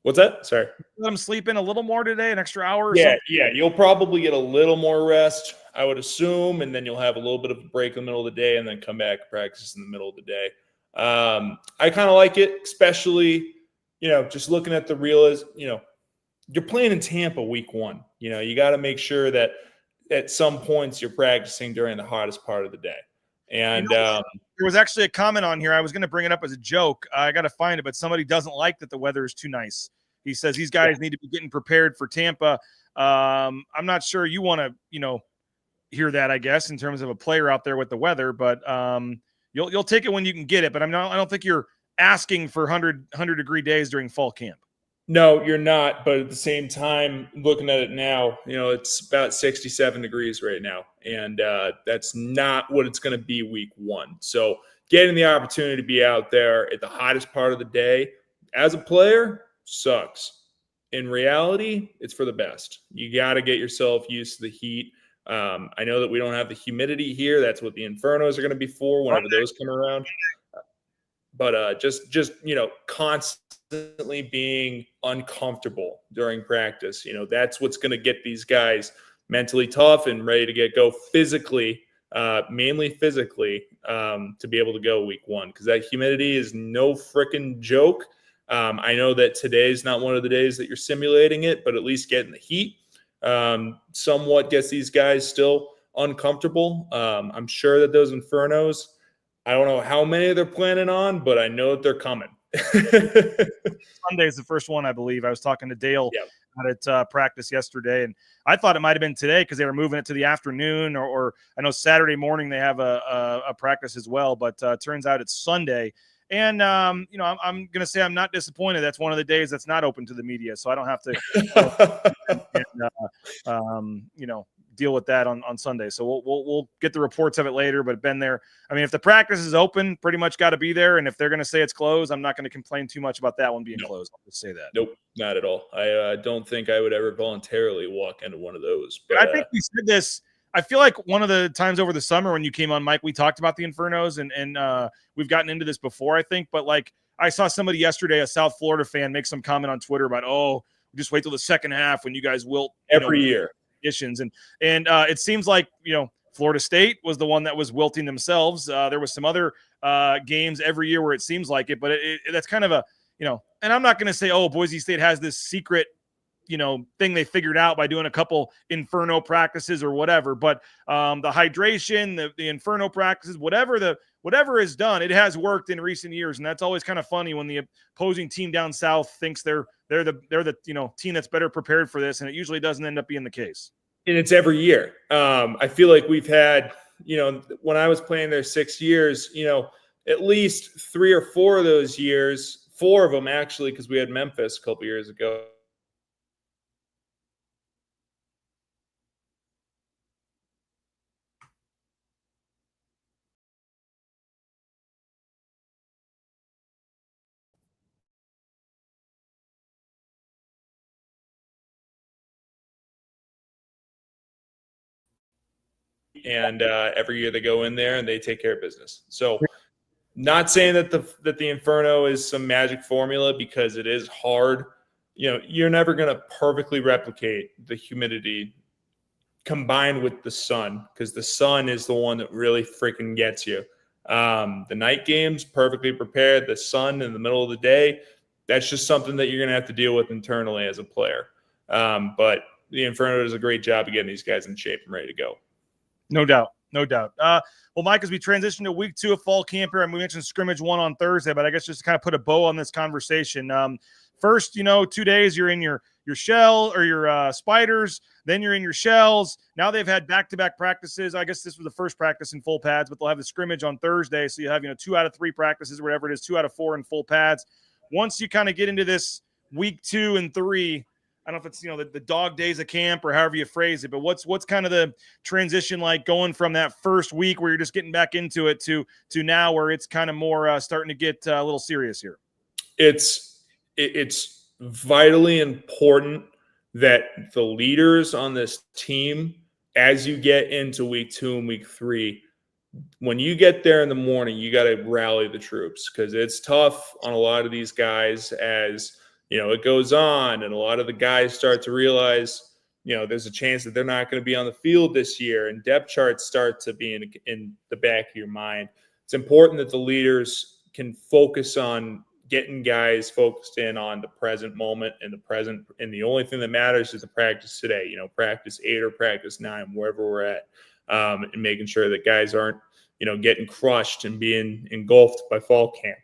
What's that? Sorry. Let them sleep in a little more today, an extra hour or yeah, something? Yeah. You'll probably get a little more rest, I would assume. And then you'll have a little bit of a break in the middle of the day and then come back and practice in the middle of the day. I kind of like it, especially, just looking at the real you're playing in Tampa week 1. You got to make sure that at some points you're practicing during the hottest part of the day. And there was actually a comment on here. I was going to bring it up as a joke. I got to find it, but somebody doesn't like that the weather is too nice. He says these guys need to be getting prepared for Tampa. I'm not sure you want to, hear that, I guess, in terms of a player out there with the weather, but you'll take it when you can get it. But I don't think you're asking for 100 degree days during fall camp. No, you're not. But at the same time, looking at it now, it's about 67 degrees right now. And that's not what it's going to be week 1. So getting the opportunity to be out there at the hottest part of the day as a player sucks. In reality, it's for the best. You got to get yourself used to the heat. I know that we don't have the humidity here. That's what the Infernos are going to be for whenever those come around. But just constantly being uncomfortable during practice, that's what's going to get these guys mentally tough and ready to go physically, mainly physically, to be able to go week 1, because that humidity is no freaking joke. I know that today's not one of the days that you're simulating it, but at least getting the heat somewhat gets these guys still uncomfortable. I'm sure that those Infernos, I don't know how many they're planning on, but I know that they're coming. Sunday is the first one, I believe. I was talking to Dale at practice yesterday, and I thought it might have been today because they were moving it to the afternoon, or I know Saturday morning they have a practice as well, but turns out it's Sunday. And, I'm going to say I'm not disappointed. That's one of the days that's not open to the media, so I don't have to deal with that on Sunday. So we'll get the reports of it later, but been there. I mean, if the practice is open, pretty much got to be there. And if they're going to say it's closed, I'm not going to complain too much about that one being closed. I'll just say that. Nope, not at all. I don't think I would ever voluntarily walk into one of those. But I think we said this. I feel like one of the times over the summer when you came on, Mike, we talked about the Infernos, and we've gotten into this before, I think. But like I saw somebody yesterday, a South Florida fan, make some comment on Twitter about, just wait till the second half when you guys wilt every year. Conditions. And it seems like, Florida State was the one that was wilting themselves. There was some other games every year where it seems like it, but that's kind of a, and I'm not going to say, Boise State has this secret, thing they figured out by doing a couple Inferno practices or whatever. But the hydration, the Inferno practices, whatever is done, it has worked in recent years. And that's always kind of funny when the opposing team down south thinks they're the team that's better prepared for this. And it usually doesn't end up being the case. And it's every year. I feel like we've had, when I was playing there 6 years, at least 3 or 4 of those years, 4 of them actually, because we had Memphis a couple years ago. And every year they go in there and they take care of business. So not saying that the Inferno is some magic formula, because it is hard. You're never going to perfectly replicate the humidity combined with the sun, because the sun is the one that really freaking gets you. The night games, perfectly prepared. The sun in the middle of the day, that's just something that you're going to have to deal with internally as a player. But the Inferno does a great job of getting these guys in shape and ready to go. No doubt. No doubt. Well, Mike, as we transition to week 2 of fall camp here, and we mentioned scrimmage 1 on Thursday, but I guess just to kind of put a bow on this conversation. First, 2 days you're in your shell or your spiders, then you're in your shells. Now they've had back-to-back practices. I guess this was the first practice in full pads, but they'll have the scrimmage on Thursday. So you have 2 out of 3 practices, or whatever it is, 2 out of 4 in full pads. Once you kind of get into this week 2 and 3, I don't know if it's the dog days of camp or however you phrase it, but what's kind of the transition like going from that first week where you're just getting back into it to now where it's kind of more starting to get a little serious here? It's vitally important that the leaders on this team, as you get into week 2 and week 3, when you get there in the morning, you got to rally the troops, because it's tough on a lot of these guys as it goes on, and a lot of the guys start to realize, there's a chance that they're not going to be on the field this year, and depth charts start to be in the back of your mind. It's important that the leaders can focus on getting guys focused in on the present moment and the only thing that matters is the practice today, practice 8 or practice 9, wherever we're at, and making sure that guys aren't, getting crushed and being engulfed by fall camp.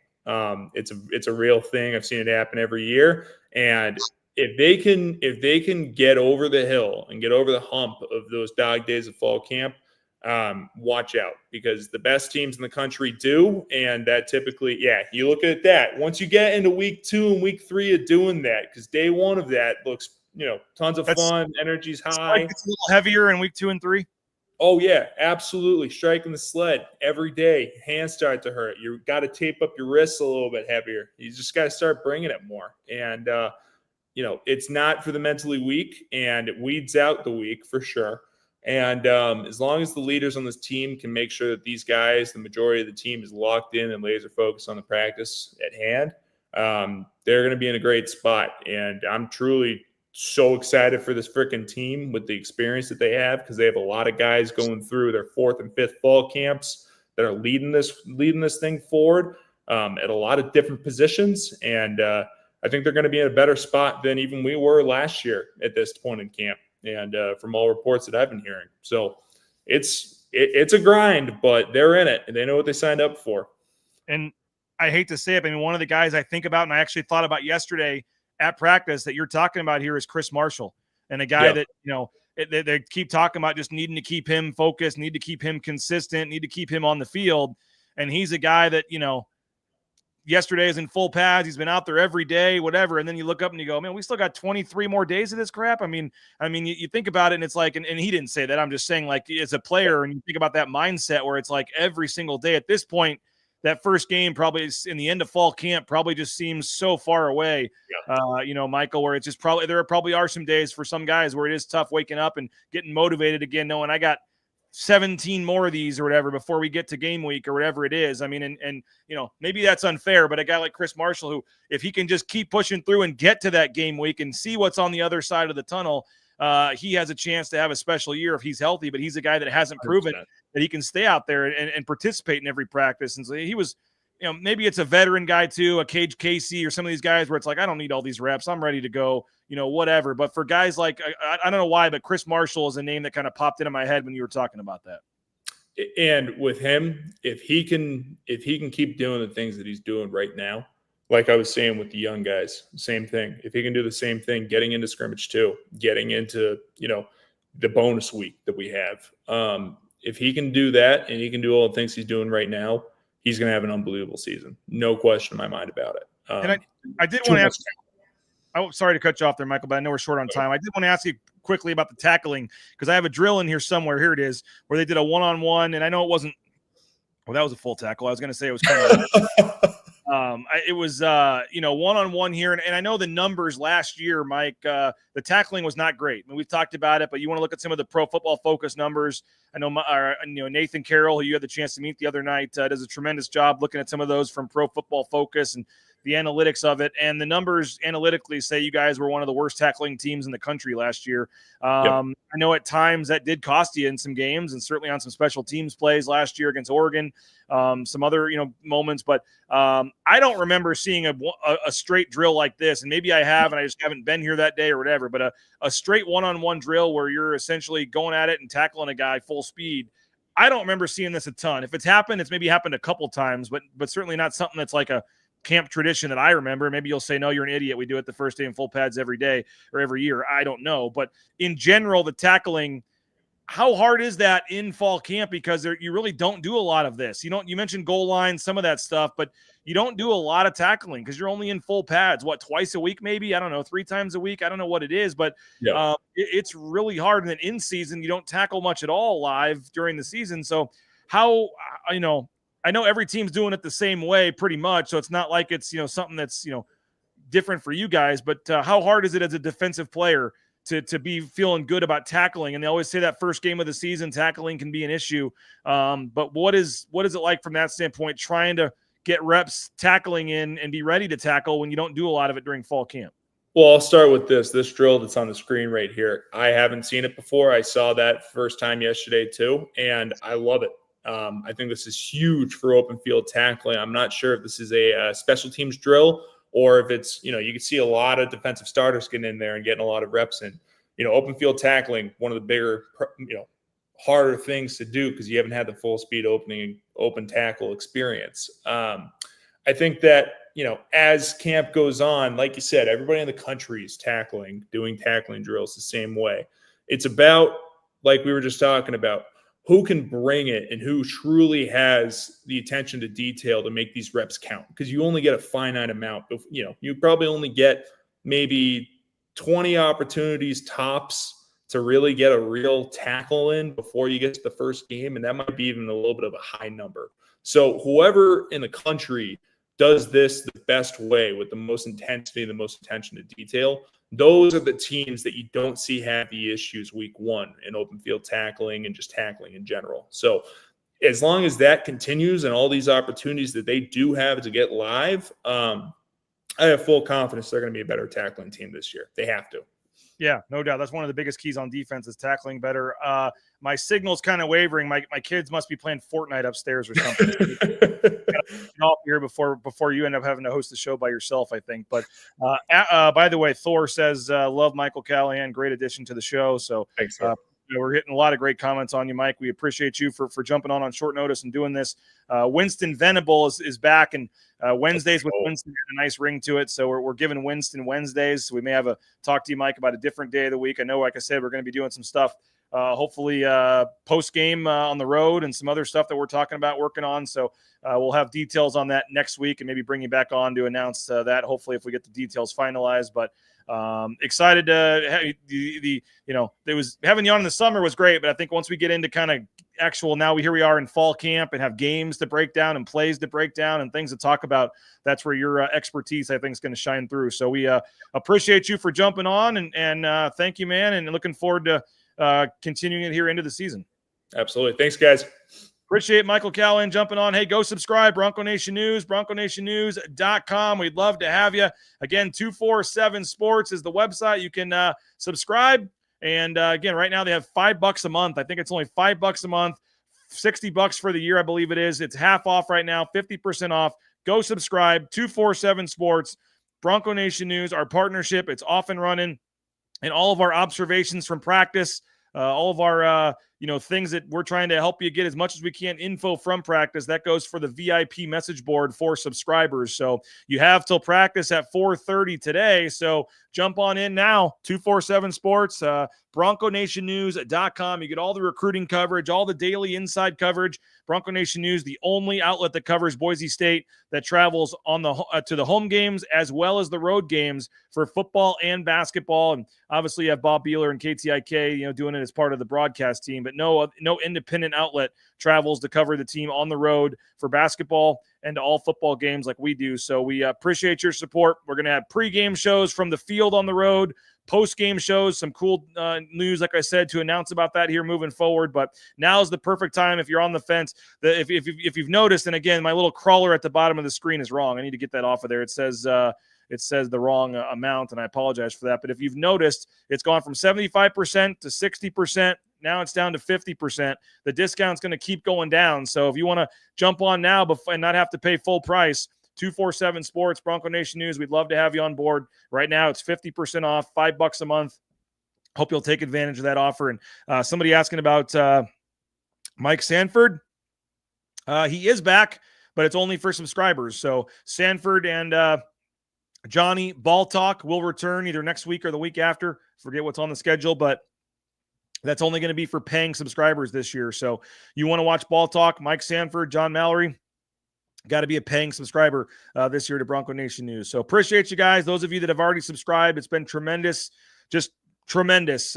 It's a real thing. I've seen it happen every year. And if they can get over the hill and get over the hump of those dog days of fall camp, watch out, because the best teams in the country do. And that typically, you look at that. Once you get into week 2 and week 3 of doing that, because day 1 of that looks, tons of fun, energy's high. It's a little heavier in week 2 and 3. Oh, yeah, absolutely. Striking the sled every day. Hands start to hurt. You got to tape up your wrists a little bit heavier. You just got to start bringing it more. And, it's not for the mentally weak, and it weeds out the weak for sure. And as long as the leaders on this team can make sure that these guys, the majority of the team, is locked in and laser focused on the practice at hand, they're going to be in a great spot. And I'm truly so excited for this freaking team with the experience that they have, because they have a lot of guys going through their 4th and 5th fall camps that are leading this thing forward at a lot of different positions. And I think they're going to be in a better spot than even we were last year at this point in camp. And from all reports that I've been hearing, so it's a grind, but they're in it and they know what they signed up for. And I hate to say it, but one of the guys I think about, and I actually thought about yesterday at practice that you're talking about here, is Chris Marshall, and a guy that, they keep talking about just needing to keep him focused, need to keep him consistent, need to keep him on the field. And he's a guy that, yesterday is in full pads. He's been out there every day, whatever. And then you look up and you go, man, we still got 23 more days of this crap. I mean, you think about it and it's like, and he didn't say that. I'm just saying, like, as a player, and you think about that mindset where it's like every single day at this point, that first game probably is in the end of fall camp probably just seems so far away, Michael, where it's just there probably are some days for some guys where it is tough waking up and getting motivated again, knowing I got 17 more of these or whatever before we get to game week or whatever it is. I mean, and maybe that's unfair, but a guy like Chris Marshall, who, if he can just keep pushing through and get to that game week and see what's on the other side of the tunnel, he has a chance to have a special year if he's healthy. But he's a guy that hasn't proven 100%. That he can stay out there and participate in every practice. And so he was, maybe it's a veteran guy too, a Cage Casey or some of these guys where it's like, I don't need all these reps, I'm ready to go, whatever. But for guys like, I don't know why, but Chris Marshall is a name that kind of popped into my head when you were talking about that. And with him, if he can keep doing the things that he's doing right now, like I was saying with the young guys, same thing. If he can do the same thing, getting into scrimmage too, getting into, the bonus week that we have. If he can do that and he can do all the things he's doing right now, he's going to have an unbelievable season. No question in my mind about it. And I did want to ask, I'm sorry to cut you off there, Michael, but I know we're short on time. I did want to ask you quickly about the tackling, because I have a drill in here somewhere. Here it is, where they did a one-on-one, and I know it wasn't, well, that was a full tackle. I was going to say it was kind of it was one-on-one here, and I know the numbers last year, Mike, the tackling was not great. I mean, we've talked about it, but you want to look at some of the Pro Football Focus numbers. I know Nathan Carroll, who you had the chance to meet the other night, does a tremendous job looking at some of those from Pro Football Focus and the analytics of it. And the numbers analytically say you guys were one of the worst tackling teams in the country last year. I know at times that did cost you in some games, and certainly on some special teams plays last year against Oregon, some other, moments. But I don't remember seeing a straight drill like this. And maybe I have, and I just haven't been here that day or whatever. But a straight one-on-one drill where you're essentially going at it and tackling a guy full speed, I don't remember seeing this a ton. If it's happened, it's maybe happened a couple times, but certainly not something that's like a camp tradition that I remember. Maybe you'll say, no, you're an idiot. We do it the first day in full pads every day or every year. I don't know. But in general, the tackling, how hard is that in fall camp? Because you really don't do a lot of this. You mentioned goal line, some of that stuff, but you don't do a lot of tackling because you're only in full pads, twice a week, maybe? I don't know, 3 times a week. I don't know what it is, but it's really hard. And then in season, you don't tackle much at all live during the season. So how, I know every team's doing it the same way pretty much. So it's not like it's, something that's, different for you guys, but how hard is it as a defensive player to be feeling good about tackling? And they always say that first game of the season, tackling can be an issue. But what is it like from that standpoint, trying to get reps tackling in and be ready to tackle when you don't do a lot of it during fall camp? Well, I'll start with this drill that's on the screen right here. I haven't seen it before. I saw that first time yesterday too, and I love it. I think this is huge for open field tackling. I'm not sure if this is a special teams drill or if it's, you can see a lot of defensive starters getting in there and getting a lot of reps in. Open field tackling, one of the bigger, harder things to do because you haven't had the full speed open tackle experience. I think that, as camp goes on, like you said, everybody in the country is doing tackling drills the same way. It's about, like we were just talking about, who can bring it and who truly has the attention to detail to make these reps count, because you only get a finite amount. You probably only get maybe 20 opportunities tops to really get a real tackle in before you get to the first game, and that might be even a little bit of a high number. So whoever in the country does this the best way with the most intensity, the most attention to detail, those are the teams that you don't see have the issues week one in open field tackling and just tackling in general. So as long as that continues and all these opportunities that they do have to get live, I have full confidence they're going to be a better tackling team this year. They have to. Yeah, no doubt. That's one of the biggest keys on defense is tackling better. My signal's kind of wavering. My kids must be playing Fortnite upstairs or something. Get off here before you end up having to host the show by yourself, I think. But by the way, Thor says, love Michael Callahan. Great addition to the show. So thanks, we're getting a lot of great comments on you, Mike. We appreciate you for jumping on short notice and doing this. Winston Venable is back, and Wednesdays with Winston had a nice ring to it. So we're giving Winston Wednesdays. So we may have a talk to you, Mike, about a different day of the week. I know, like I said, we're going to be doing some stuff, hopefully post-game on the road and some other stuff that we're talking about working on. So we'll have details on that next week and maybe bring you back on to announce that, hopefully, if we get the details finalized. But excited to have it was having you on in the summer was great, but I think once we get into kind of actual, now here we are in fall camp and have games to break down and plays to break down and things to talk about, that's where your expertise, I think, is going to shine through. So we appreciate you for jumping on and thank you, man, and looking forward to continuing it here into the season. Absolutely. Thanks, guys. Appreciate Michael Callahan jumping on. Hey, go subscribe, Bronco Nation News, BroncoNationNews.com. We'd love to have you. Again, 247 Sports is the website. You can subscribe. And again, right now they have $5 a month. I think it's only $5 a month, $60 for the year, I believe it is. It's half off right now, 50% off. Go subscribe, 247 Sports, Bronco Nation News, our partnership. It's off and running. And all of our observations from practice, all of our things that we're trying to help you get as much as we can info from practice, that goes for the VIP message board for subscribers. So you have till practice at 4:30 today. So jump on in now, 247 Sports, BroncoNationNews.com. You get all the recruiting coverage, all the daily inside coverage. Bronco Nation News, the only outlet that covers Boise State, that travels on the to the home games as well as the road games for football and basketball. And obviously you have Bob Beeler and KTIK, doing it as part of the broadcast team, but no independent outlet travels to cover the team on the road for basketball and all football games like we do. So we appreciate your support. We're going to have pregame shows from the field on the road, post-game shows, some cool news, like I said, to announce about that here moving forward. But now is the perfect time if you're on the fence. If you've noticed, and again, my little crawler at the bottom of the screen is wrong. I need to get that off of there. It says the wrong amount, and I apologize for that. But if you've noticed, it's gone from 75% to 60%. Now it's down to 50%. The discount's going to keep going down. So if you want to jump on now and not have to pay full price, 247 Sports, Bronco Nation News, we'd love to have you on board. Right now it's 50% off, $5 a month. Hope you'll take advantage of that offer. And somebody asking about Mike Sanford, he is back, but it's only for subscribers. So Sanford and Johnny Ball Talk will return either next week or the week after. Forget what's on the schedule, but that's only going to be for paying subscribers this year. So you want to watch Ball Talk, Mike Sanford, John Mallory, got to be a paying subscriber this year to Bronco Nation News. So appreciate you guys. Those of you that have already subscribed, it's been tremendous, just tremendous,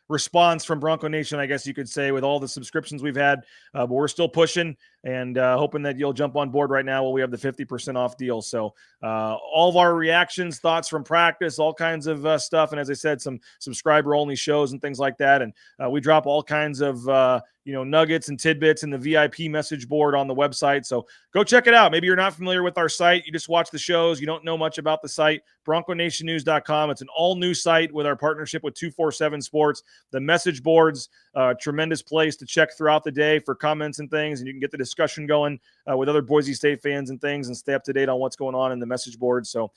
response from Bronco Nation, I guess you could say, with all the subscriptions we've had. But we're still pushing and hoping that you'll jump on board right now while we have the 50% off deal. So all of our reactions, thoughts from practice, all kinds of stuff. And as I said, some subscriber-only shows and things like that. And we drop all kinds of nuggets and tidbits in the VIP message board on the website. So go check it out. Maybe you're not familiar with our site. You just watch the shows. You don't know much about the site. BroncoNationNews.com. It's an all-new site with our partnership with 247 Sports. The message boards, tremendous place to check throughout the day for comments and things, and you can get the discussion going with other Boise State fans and things and stay up to date on what's going on in the message board. So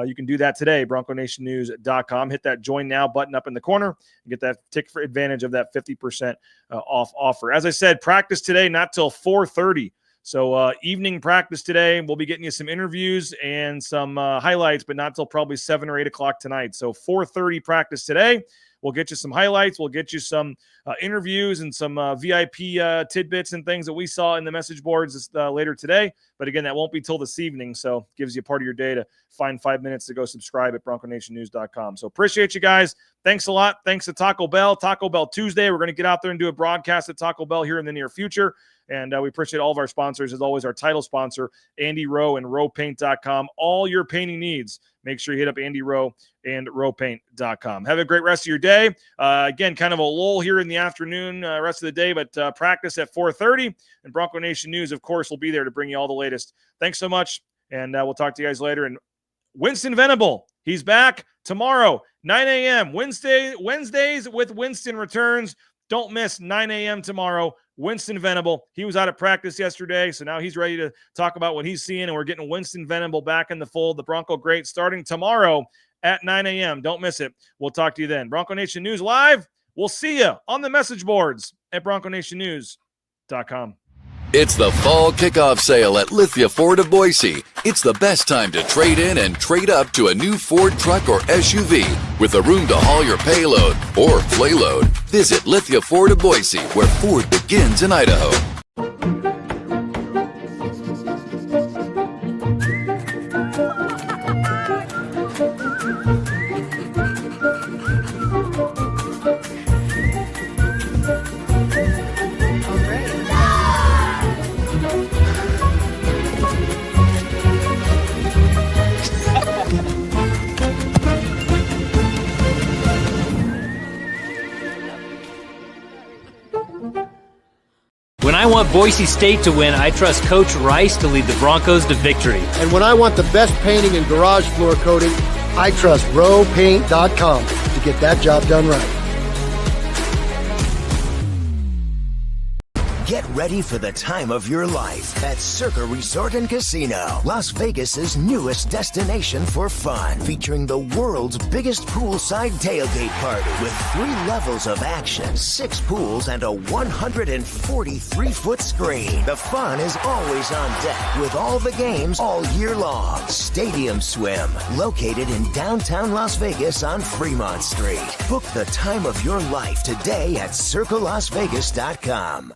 you can do that today, BroncoNationNews.com. Hit that Join Now button up in the corner and get that tick for advantage of that 50% off offer. As I said, practice today, not till 4:30. So evening practice today. We'll be getting you some interviews and some highlights, but not till probably 7 or 8 o'clock tonight. So 4:30 practice today. We'll get you some highlights. We'll get you some interviews and some VIP tidbits and things that we saw in the message boards later today. But again, that won't be till this evening. So gives you part of your day to find 5 minutes to go subscribe at BroncoNationNews.com. So appreciate you guys. Thanks a lot. Thanks to Taco Bell Tuesday. We're going to get out there and do a broadcast at Taco Bell here in the near future. And we appreciate all of our sponsors. As always, our title sponsor, Andy Rowe and RowePaint.com. All your painting needs, make sure you hit up Andy Rowe and RowePaint.com. Have a great rest of your day. Again, kind of a lull here in the afternoon, rest of the day, but practice at 4:30. And Bronco Nation News, of course, will be there to bring you all the latest. Thanks so much, and we'll talk to you guys later. And Winston Venable, he's back tomorrow, 9 a.m. Wednesdays with Winston returns. Don't miss 9 a.m. tomorrow. Winston Venable. He was out of practice yesterday, so now he's ready to talk about what he's seeing, and we're getting Winston Venable back in the fold, the Bronco great, starting tomorrow at 9 a.m. Don't miss it. We'll talk to you then. Bronco Nation News Live. We'll see you on the message boards at BroncoNationNews.com. It's the fall kickoff sale at Lithia Ford of Boise. It's the best time to trade in and trade up to a new Ford truck or SUV with the room to haul your payload or flayload. Visit Lithia Ford of Boise, where Ford begins in Idaho. When I want Boise State to win, I trust Coach Rice to lead the Broncos to victory. And when I want the best painting and garage floor coating, I trust RowePaint.com to get that job done right. Get ready for the time of your life at Circa Resort and Casino, Las Vegas's newest destination for fun, featuring the world's biggest poolside tailgate party with 3 levels of action, 6 pools, and a 143-foot screen. The fun is always on deck with all the games all year long. Stadium Swim, located in downtown Las Vegas on Fremont Street. Book the time of your life today at CircaLasVegas.com.